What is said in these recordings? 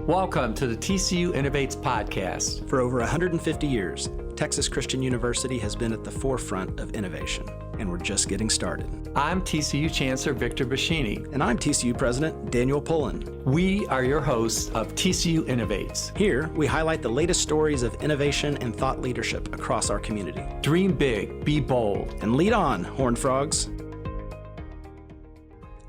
Welcome to the TCU Innovates podcast. For over 150 years, Texas Christian University has been at the forefront of innovation, and we're just getting started. I'm TCU Chancellor Victor Bashini. And I'm TCU President Daniel Pullin. We are your hosts of TCU Innovates. Here, we highlight the latest stories of innovation and thought leadership across our community. Dream big, be bold, and lead on, Horned Frogs.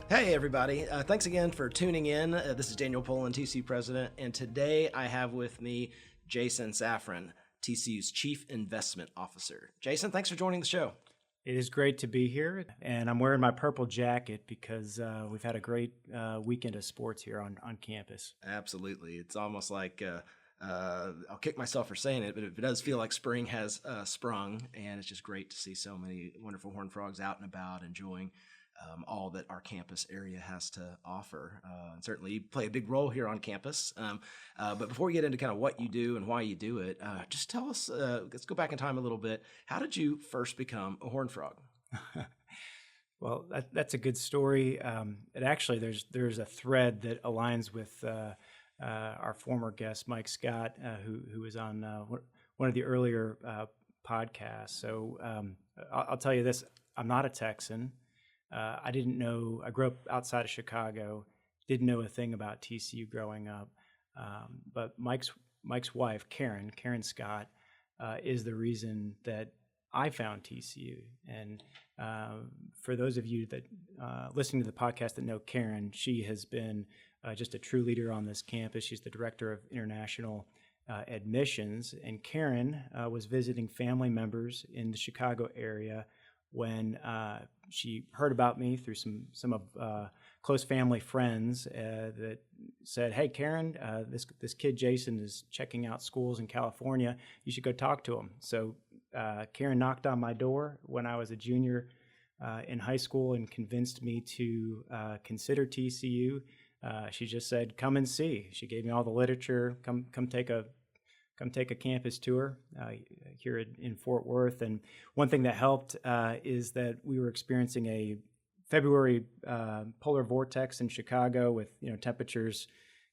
Hey everybody, thanks again for tuning in. This is Daniel Pullin, TCU President, and today I have with me Jason Safran, TCU's Chief Investment Officer. Jason, thanks for joining the show. It is great to be here, and I'm wearing my purple jacket because we've had a great weekend of sports here on campus. Absolutely. It's almost like, I'll kick myself for saying it, but it does feel like spring has sprung, and it's just great to see so many wonderful Horned Frogs out and about enjoying all that our campus area has to offer. And certainly you play a big role here on campus. But before we get into kind of what you do and why you do it, just tell us, let's go back in time a little bit. How did you first become a Horned Frog? Well, that's a good story. It actually, there's a thread that aligns with our former guest, Mike Scott, who was on one of the earlier podcasts. So I'll tell you this, I'm not a Texan. I didn't know, I grew up outside of Chicago, didn't know a thing about TCU growing up. But Mike's wife, Karen Scott, is the reason that I found TCU. And for those of you that listening to the podcast that know Karen, she has been just a true leader on this campus. She's the director of international admissions. And Karen was visiting family members in the Chicago area when she heard about me through some of close family friends that said, "Hey, Karen, this kid Jason is checking out schools in California. You should go talk to him." So Karen knocked on my door when I was a junior in high school and convinced me to consider TCU. She just said, "Come and see." She gave me all the literature. Come take a campus tour here in Fort Worth. And one thing that helped is that we were experiencing a February polar vortex in Chicago with temperatures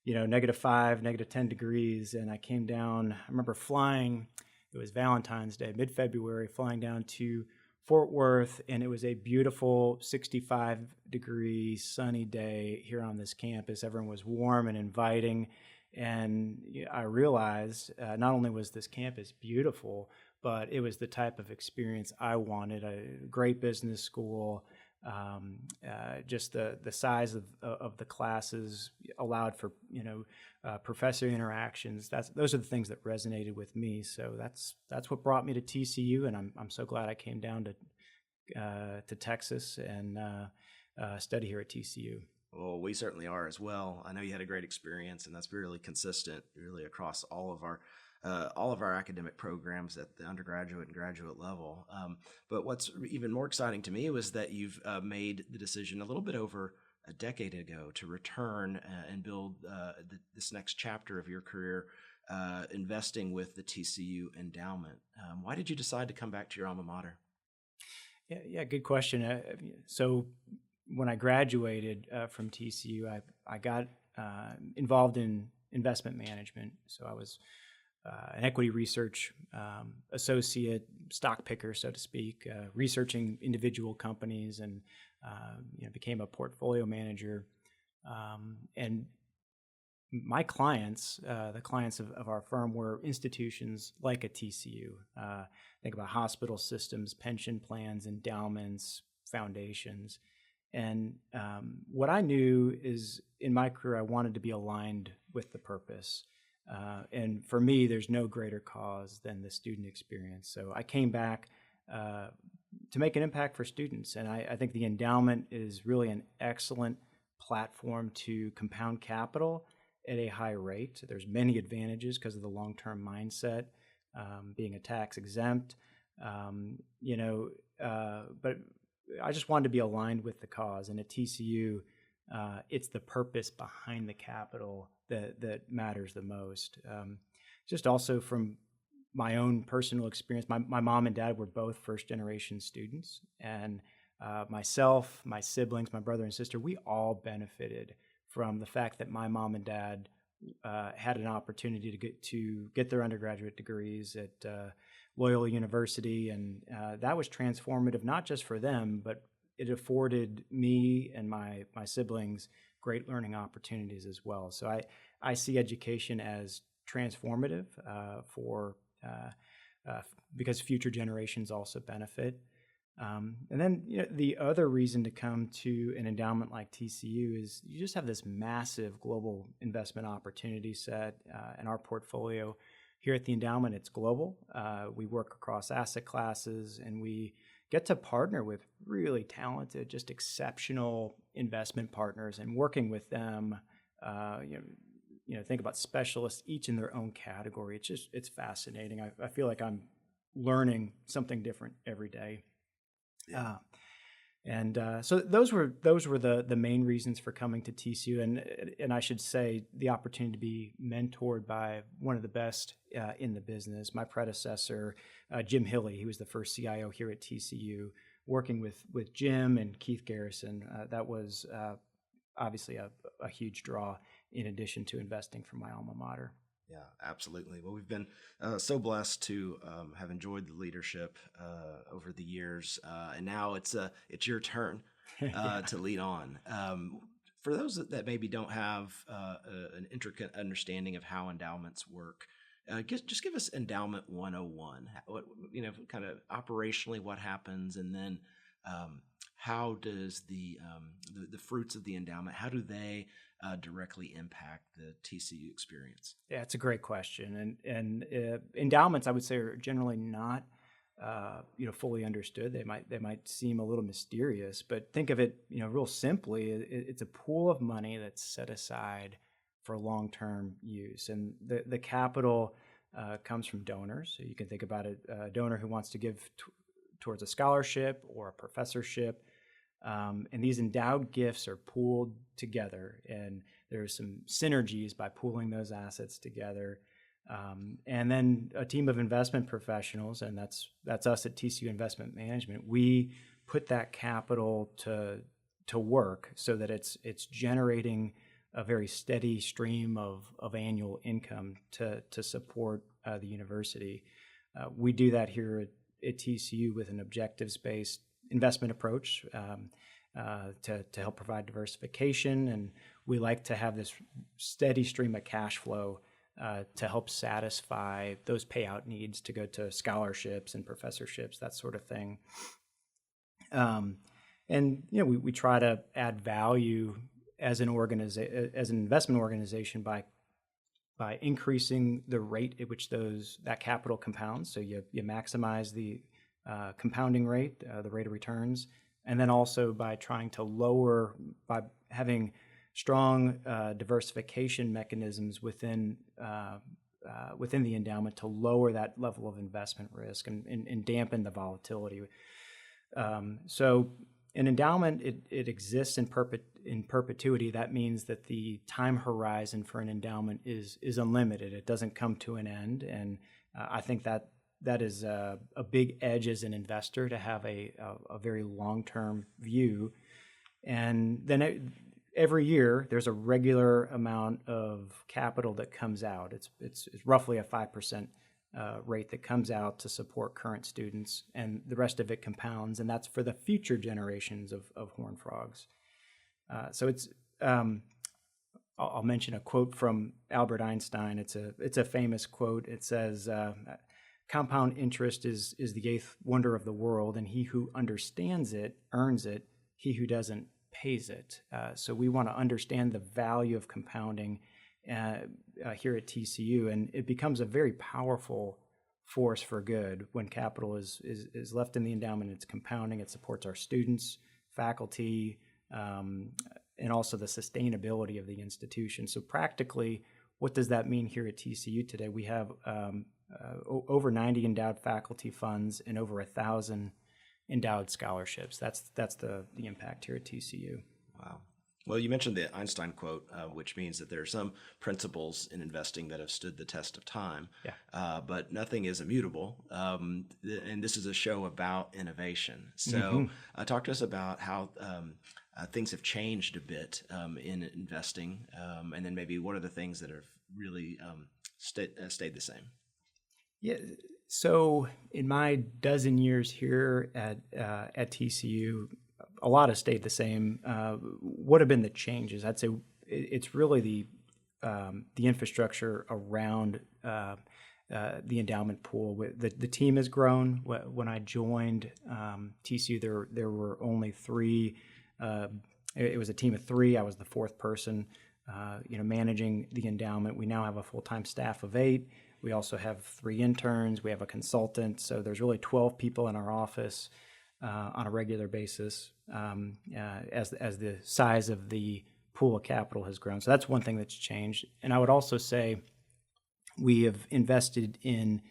-5, -10 degrees. And I came down. I remember flying. It was Valentine's Day, mid-February, flying down to Fort Worth, and it was a beautiful 65-degree sunny day here on this campus. Everyone was warm and inviting. And I realized not only was this campus beautiful, but it was the type of experience I wanted. A great business school, just the size of the classes allowed for professor interactions. Those are the things that resonated with me. So that's what brought me to TCU, and I'm so glad I came down to Texas and study here at TCU. Well, we certainly are as well. I know you had a great experience, and that's really consistent, really across all of our academic programs at the undergraduate and graduate level. But what's even more exciting to me was that you've made the decision a little bit over a decade ago to return and build this next chapter of your career, investing with the TCU Endowment. Why did you decide to come back to your alma mater? Yeah, good question. So when I graduated from TCU, I got involved in investment management. So I was an equity research associate, stock picker, so to speak, researching individual companies, and became a portfolio manager. And my clients, the clients of our firm, were institutions like a TCU. Think about hospital systems, pension plans, endowments, foundations. And what I knew is in my career, I wanted to be aligned with the purpose. And for me, there's no greater cause than the student experience. So I came back to make an impact for students. And I think the endowment is really an excellent platform to compound capital at a high rate. There's many advantages because of the long-term mindset, being a tax exempt, but I just wanted to be aligned with the cause. And at TCU, it's the purpose behind the capital that matters the most. Just also from my own personal experience, my mom and dad were both first-generation students. And myself, my siblings, my brother and sister, we all benefited from the fact that my mom and dad had an opportunity to get their undergraduate degrees at Loyola University, and that was transformative, not just for them, but it afforded me and my siblings great learning opportunities as well. So I see education as transformative because future generations also benefit. And then the other reason to come to an endowment like TCU is you just have this massive global investment opportunity set. In our portfolio here at the endowment, it's global. We work across asset classes, and we get to partner with really talented, just exceptional investment partners, and working with them. Think about specialists, each in their own category. It's fascinating. I feel like I'm learning something different every day. Yeah. So those were the main reasons for coming to TCU, and I should say the opportunity to be mentored by one of the best in the business. My predecessor, Jim Hilley, he was the first CIO here at TCU. Working with Jim and Keith Garrison, that was obviously a huge draw. In addition to investing from my alma mater. Yeah, absolutely. Well, we've been so blessed to have enjoyed the leadership over the years, and now it's your turn to lead on. For those that maybe don't have an intricate understanding of how endowments work, just give us Endowment 101. What, kind of operationally what happens, and then how does the fruits of the endowment, how do they directly impact the TCU experience? Yeah, it's a great question, and endowments, I would say, are generally not fully understood. They might seem a little mysterious, but think of it real simply. It's a pool of money that's set aside for long-term use, and the capital comes from donors. So you can think about a donor who wants to give towards a scholarship or a professorship. And these endowed gifts are pooled together, and there's some synergies by pooling those assets together. And then a team of investment professionals, and that's us at TCU Investment Management. We put that capital to work so that it's generating a very steady stream of annual income to support the university. We do that here at TCU with an objectives-based investment approach to help provide diversification, and we like to have this steady stream of cash flow to help satisfy those payout needs to go to scholarships and professorships, that sort of thing. We try to add value as an investment organization by increasing the rate at which that capital compounds. So you maximize the compounding rate, the rate of returns, and then also by trying to lower, by having strong diversification mechanisms within the endowment to lower that level of investment risk and dampen the volatility. So an endowment, it exists in perpetuity. That means that the time horizon for an endowment is unlimited. It doesn't come to an end, and I think that is a big edge as an investor, to have a very long-term view. And then every year there's a regular amount of capital that comes out. It's roughly a 5% rate that comes out to support current students, and the rest of it compounds, and that's for the future generations of Horned Frogs. So it's I'll mention a quote from Albert Einstein. It's a famous quote. It says, "Compound interest is the eighth wonder of the world, and he who understands it earns it. He who doesn't pays it." So we want to understand the value of compounding here at TCU, and it becomes a very powerful force for good when capital is left in the endowment. It's compounding. It supports our students, faculty, and also the sustainability of the institution. So practically, what does that mean here at TCU today? We have over 90 endowed faculty funds and over 1,000 endowed scholarships. That's the impact here at TCU. Wow. Well, you mentioned the Einstein quote, which means that there are some principles in investing that have stood the test of time, but nothing is immutable. And this is a show about innovation. So talk to us about how things have changed a bit in investing, and then maybe what are the things that have really stayed the same? Yeah. So in my dozen years here at TCU, a lot has stayed the same. What have been the changes? I'd say it's really the infrastructure around the endowment pool. The team has grown. When I joined TCU, there were only three. It was a team of three. I was the fourth person, managing the endowment. We now have a full-time staff of 8. We also have 3 interns. We have a consultant. So there's really 12 people in our office on a regular basis as the size of the pool of capital has grown. So that's one thing that's changed. And I would also say we have invested in,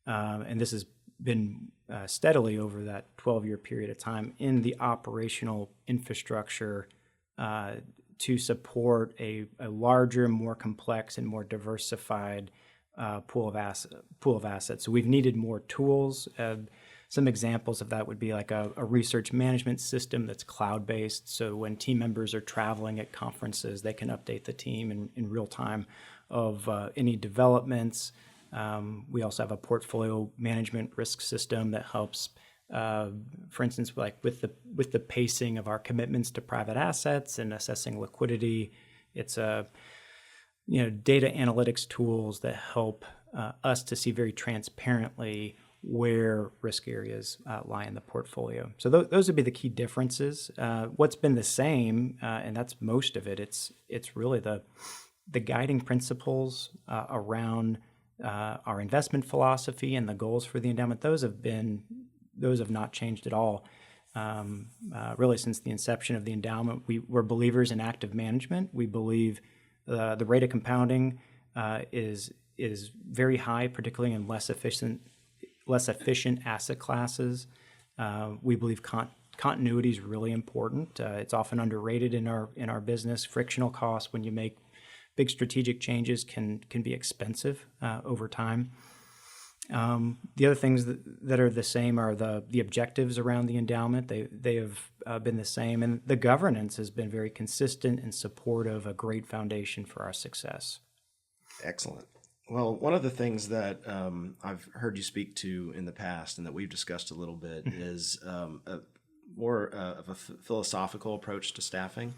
and this has been steadily over that 12-year period of time, in the operational infrastructure to support a larger, more complex, and more diversified pool of assets. So we've needed more tools. Some examples of that would be like a research management system that's cloud-based. So when team members are traveling at conferences, they can update the team in real time of any developments. We also have a portfolio management risk system that helps, for instance, like with the pacing of our commitments to private assets and assessing liquidity. It's data analytics tools that help us to see very transparently where risk areas lie in the portfolio. So those would be the key differences. What's been the same, and that's most of it, it's really the guiding principles around our investment philosophy and the goals for the endowment. Those have not changed at all. Really, since the inception of the endowment, we're believers in active management. We believe the rate of compounding is very high, particularly in less efficient asset classes. We believe continuity is really important. It's often underrated in our business. Frictional costs when you make big strategic changes can be expensive over time. The other things that are the same are the objectives around the endowment. They have been the same, and the governance has been very consistent and supportive, a great foundation for our success. Excellent. Well, one of the things that I've heard you speak to in the past and that we've discussed a little bit is more of a philosophical approach to staffing.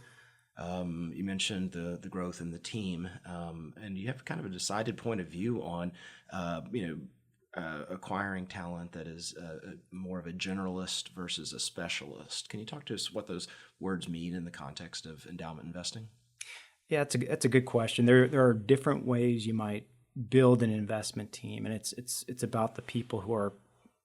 You mentioned the growth in the team, and you have kind of a decided point of view on, acquiring talent that is more of a generalist versus a specialist. Can you talk to us what those words mean in the context of endowment investing? Yeah, that's a good question. There are different ways you might build an investment team, and it's about the people who are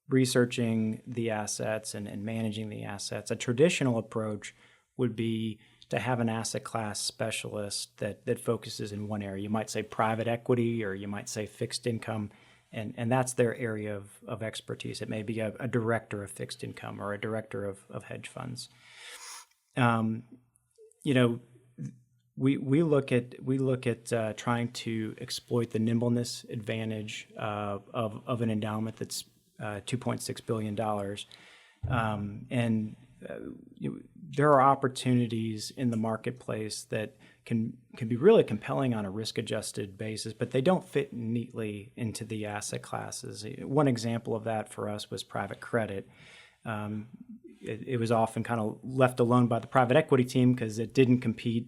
researching the assets and managing the assets. A traditional approach would be to have an asset class specialist that focuses in one area. You might say private equity, or you might say fixed income, and that's their area of expertise. It may be a director of fixed income or a director of hedge funds. We look at trying to exploit the nimbleness advantage of an endowment that's $2.6 billion. There are opportunities in the marketplace that can be really compelling on a risk-adjusted basis, but they don't fit neatly into the asset classes. One example of that for us was private credit. It was often kind of left alone by the private equity team because it didn't compete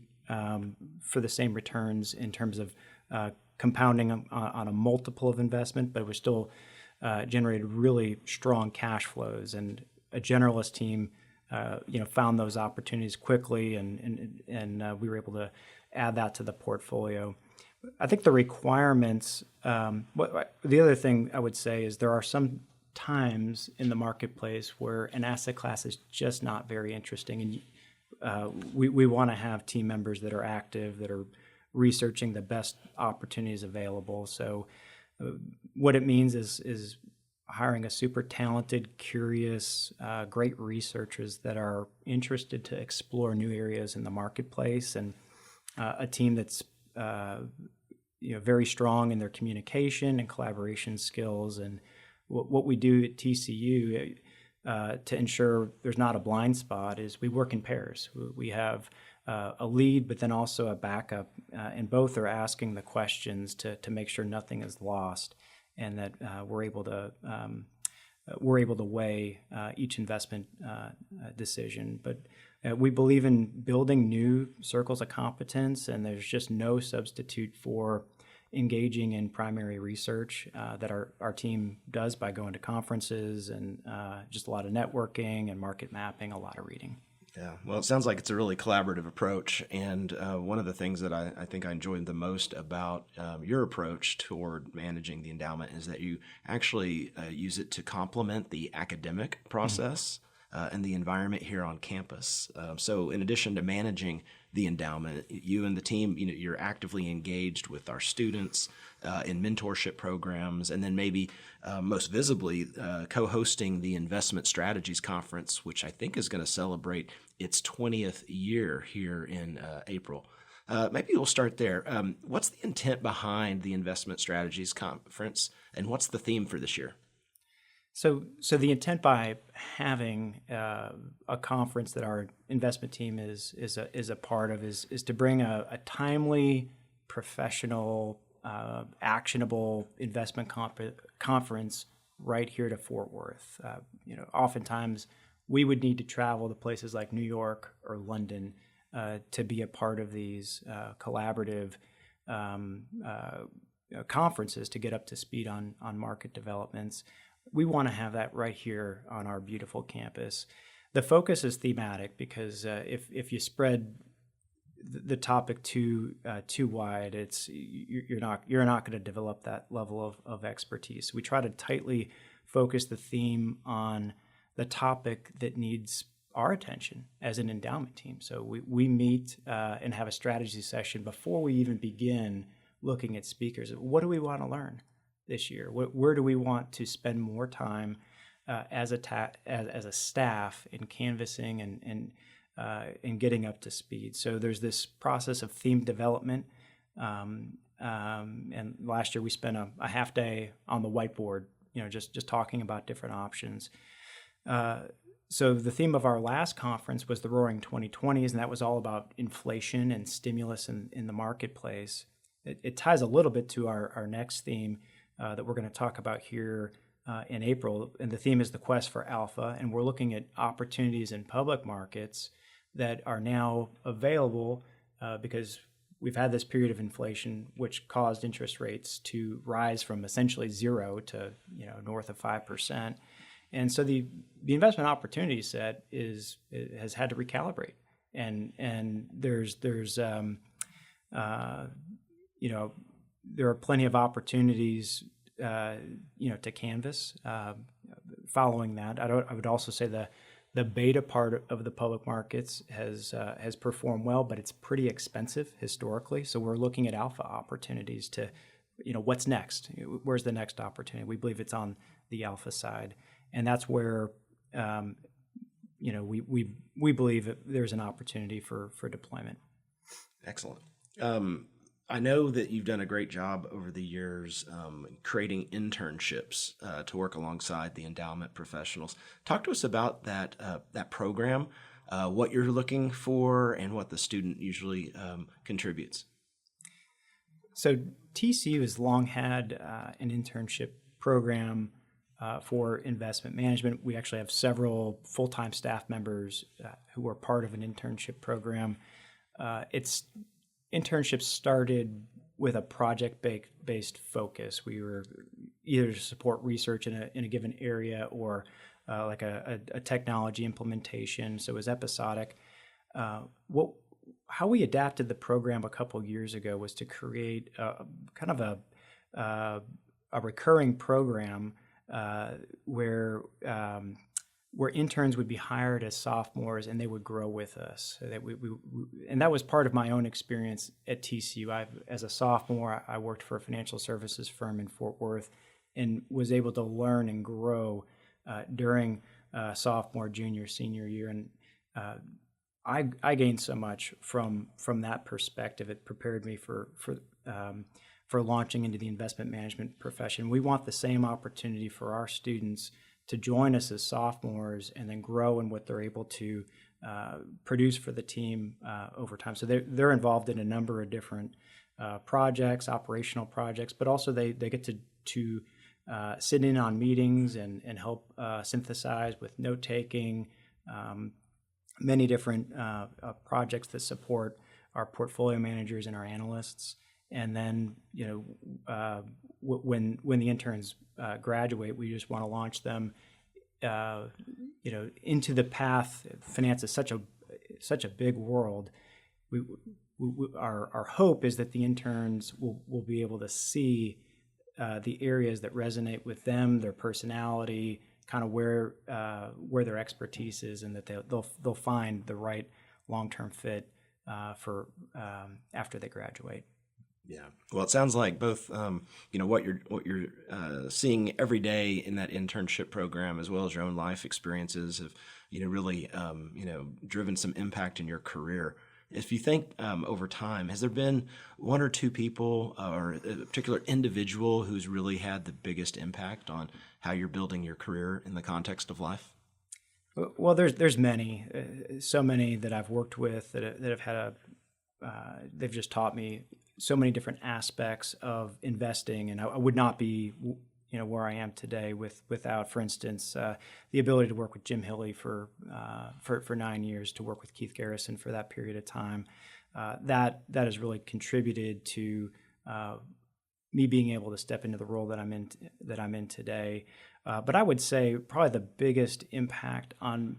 for the same returns in terms of compounding on a multiple of investment, but it was still generated really strong cash flows. And a generalist team, found those opportunities quickly, and we were able to add that to the portfolio. I think the requirements. The other thing I would say is there are some times in the marketplace where an asset class is just not very interesting, and we want to have team members that are active, that are researching the best opportunities available. So what it means is hiring a super talented, curious, great researchers that are interested to explore new areas in the marketplace, and a team that's very strong in their communication and collaboration skills. And what we do at TCU, to ensure there's not a blind spot is we work in pairs. We have a lead, but then also a backup, and both are asking the questions to make sure nothing is lost, and that we're able to weigh each investment decision. But we believe in building new circles of competence, and there's just no substitute for engaging in primary research that our team does by going to conferences and just a lot of networking and market mapping, a lot of reading. Yeah, well, it sounds like it's a really collaborative approach. And one of the things that I think I enjoyed the most about your approach toward managing the endowment is that you actually use it to complement the academic process and the environment here on campus. So in addition to managing the endowment, you and the team, you're actively engaged with our students in mentorship programs, and then maybe most visibly co-hosting the Investment Strategies Conference, which I think is going to celebrate its 20th year here in April. Maybe we'll start there. What's the intent behind the Investment Strategies Conference, and what's the theme for this year? So the intent by having a conference that our investment team is a part of is to bring a timely, professional, actionable investment conference right here to Fort Worth. Oftentimes we would need to travel to places like New York or London to be a part of these collaborative conferences to get up to speed on market developments. We want to have that right here on our beautiful campus. The focus is thematic because if you spread the topic too wide, you're not going to develop that level of expertise. We try to tightly focus the theme on the topic that needs our attention as an endowment team. So we meet and have a strategy session before we even begin looking at speakers. What do we want to learn this year? Where do we want to spend more time as a staff in canvassing and getting up to speed? So there's this process of theme development. And last year we spent a half day on the whiteboard, just talking about different options. So the theme of our last conference was the Roaring 2020s, and that was all about inflation and stimulus in the marketplace. It ties a little bit to our next theme that we're going to talk about here in April, and the theme is the quest for alpha, and we're looking at opportunities in public markets that are now available because we've had this period of inflation which caused interest rates to rise from essentially zero to north of 5%. And so the investment opportunity set has had to recalibrate, and there are plenty of opportunities to canvas. Following that, I would also say the beta part of the public markets has performed well, but it's pretty expensive historically. So we're looking at alpha opportunities to, what's next? Where's the next opportunity? We believe it's on the alpha side. And that's where, we believe that there's an opportunity for deployment. Excellent. I know that you've done a great job over the years creating internships to work alongside the endowment professionals. Talk to us about that program, what you're looking for, and what the student usually contributes. So TCU has long had an internship program for investment management. We actually have several full-time staff members who are part of an internship program. Internships started with a project-based focus. We were either to support research in a given area or like a technology implementation. So it was episodic. How we adapted the program a couple of years ago was to create kind of a recurring program where interns would be hired as sophomores and they would grow with us. So that and that was part of my own experience at TCU. As a sophomore, I worked for a financial services firm in Fort Worth and was able to learn and grow during sophomore, junior, senior year. And I gained so much from that perspective. It prepared me for launching into the investment management profession. We want the same opportunity for our students to join us as sophomores and then grow in what they're able to produce for the team over time. So they're involved in a number of different projects, operational projects, but also they get to sit in on meetings and help synthesize with note taking, many different projects that support our portfolio managers and our analysts. And then, when the interns graduate, we just want to launch them, into the path. Finance is such a big world. Our hope is that the interns will be able to see the areas that resonate with them, their personality, kind of where their expertise is, and that they'll find the right long-term fit for after they graduate. Yeah. Well, it sounds like both, what you're seeing every day in that internship program, as well as your own life experiences, have, really, driven some impact in your career. If you think over time, has there been one or two people or a particular individual who's really had the biggest impact on how you're building your career in the context of life? Well, there's many, so many that I've worked with that have had they've just taught me so many different aspects of investing, and I would not be, where I am today without, for instance, the ability to work with Jim Hilley for 9 years, to work with Keith Garrison for that period of time. That has really contributed to me being able to step into the role that I'm in today. But I would say probably the biggest impact on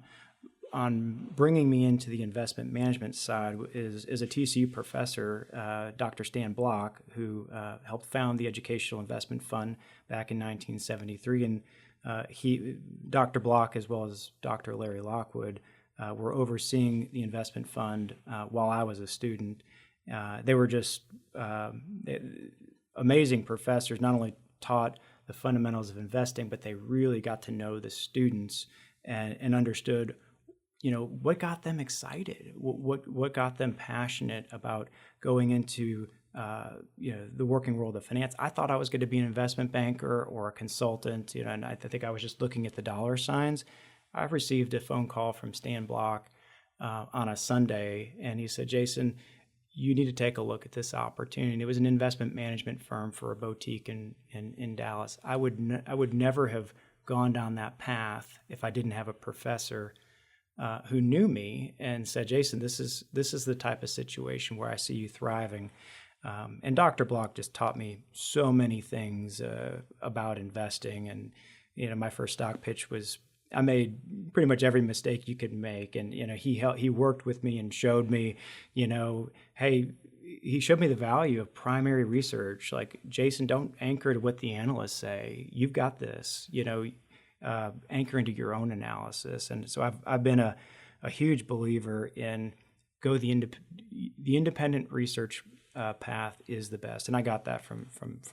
bringing me into the investment management side is a TCU professor, Dr. Stan Block, who helped found the Educational Investment Fund back in 1973. And Dr. Block, as well as Dr. Larry Lockwood, were overseeing the investment fund while I was a student. They were just amazing professors, not only taught the fundamentals of investing, but they really got to know the students and understood what got them excited, what got them passionate about going into the working world of finance. I thought I was going to be an investment banker or a consultant, and I think I was just looking at the dollar signs. I received a phone call from Stan Block on a Sunday, and he said, "Jason, you need to take a look at this opportunity." It was an investment management firm for a boutique in Dallas. I would never have gone down that path if I didn't have a professor who knew me and said, "Jason, this is the type of situation where I see you thriving." And Dr. Block just taught me so many things about investing. And my first stock pitch was, I made pretty much every mistake you could make. And he worked with me and showed me, hey, he showed me the value of primary research. Like, Jason, don't anchor to what the analysts say. You've got this. Anchor into your own analysis. And so I've been a huge believer in the independent research path is the best. And I got that from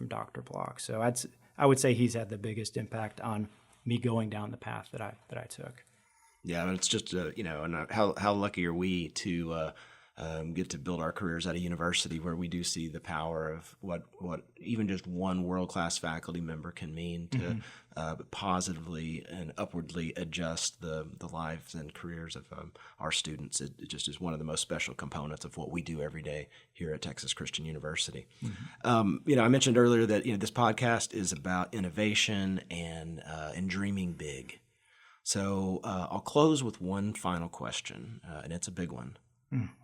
Dr. Block. So I would say he's had the biggest impact on me going down the path that I took. Yeah, and it's just and how lucky are we to get to build our careers at a university where we do see the power of what even just one world-class faculty member can mean to positively and upwardly adjust the lives and careers of our students. It just is one of the most special components of what we do every day here at Texas Christian University. Mm-hmm. I mentioned earlier that this podcast is about innovation and dreaming big. So I'll close with one final question, and it's a big one.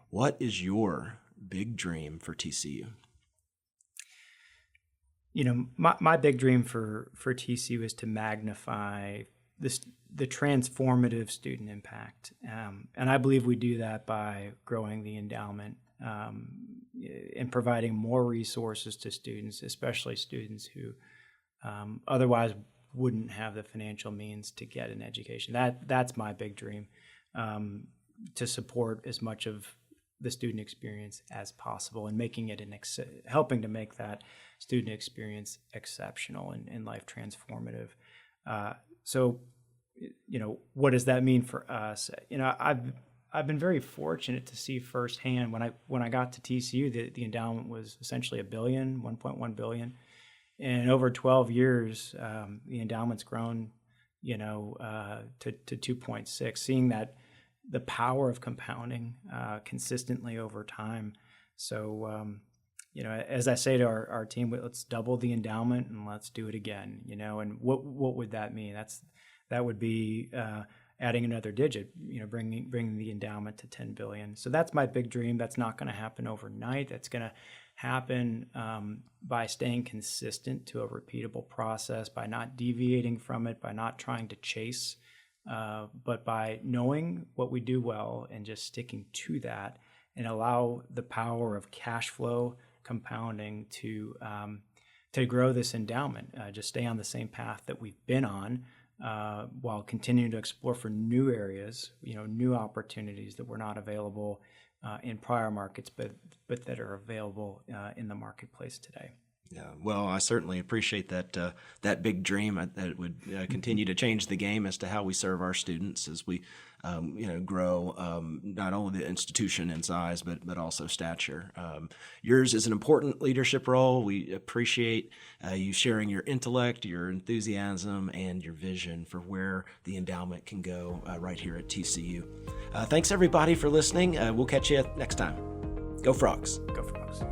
What is your big dream for TCU? My big dream for TCU is to magnify the transformative student impact. And I believe we do that by growing the endowment and providing more resources to students, especially students who otherwise wouldn't have the financial means to get an education. That's my big dream, to support as much of the student experience as possible and making it helping to make that student experience exceptional and life transformative. So, what does that mean for us? I've been very fortunate to see firsthand when I got to TCU, the endowment was essentially $1.1 billion. And over 12 years, the endowment's grown to 2.6, seeing that the power of compounding consistently over time. So, as I say to our team, let's double the endowment and let's do it again, and what would that mean? That would be adding another digit, bringing the endowment to 10 billion. So that's my big dream. That's not going to happen overnight. That's going to happen by staying consistent to a repeatable process, by not deviating from it, by not trying to chase, but by knowing what we do well and just sticking to that, and allow the power of cash flow compounding to grow this endowment. Just stay on the same path that we've been on, while continuing to explore for new areas, new opportunities that were not available in prior markets, but that are available in the marketplace today. Yeah, well, I certainly appreciate that big dream that it would continue to change the game as to how we serve our students as we grow not only the institution in size but also stature. Yours is an important leadership role. We appreciate you sharing your intellect, your enthusiasm, and your vision for where the endowment can go right here at TCU. Thanks everybody for listening. We'll catch you next time. Go Frogs! Go Frogs!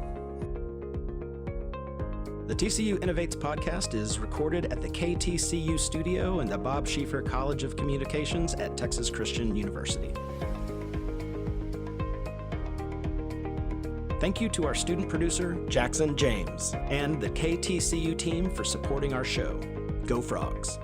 The TCU Innovates podcast is recorded at the KTCU studio and the Bob Schieffer College of Communications at Texas Christian University. Thank you to our student producer, Jackson James, and the KTCU team for supporting our show. Go Frogs!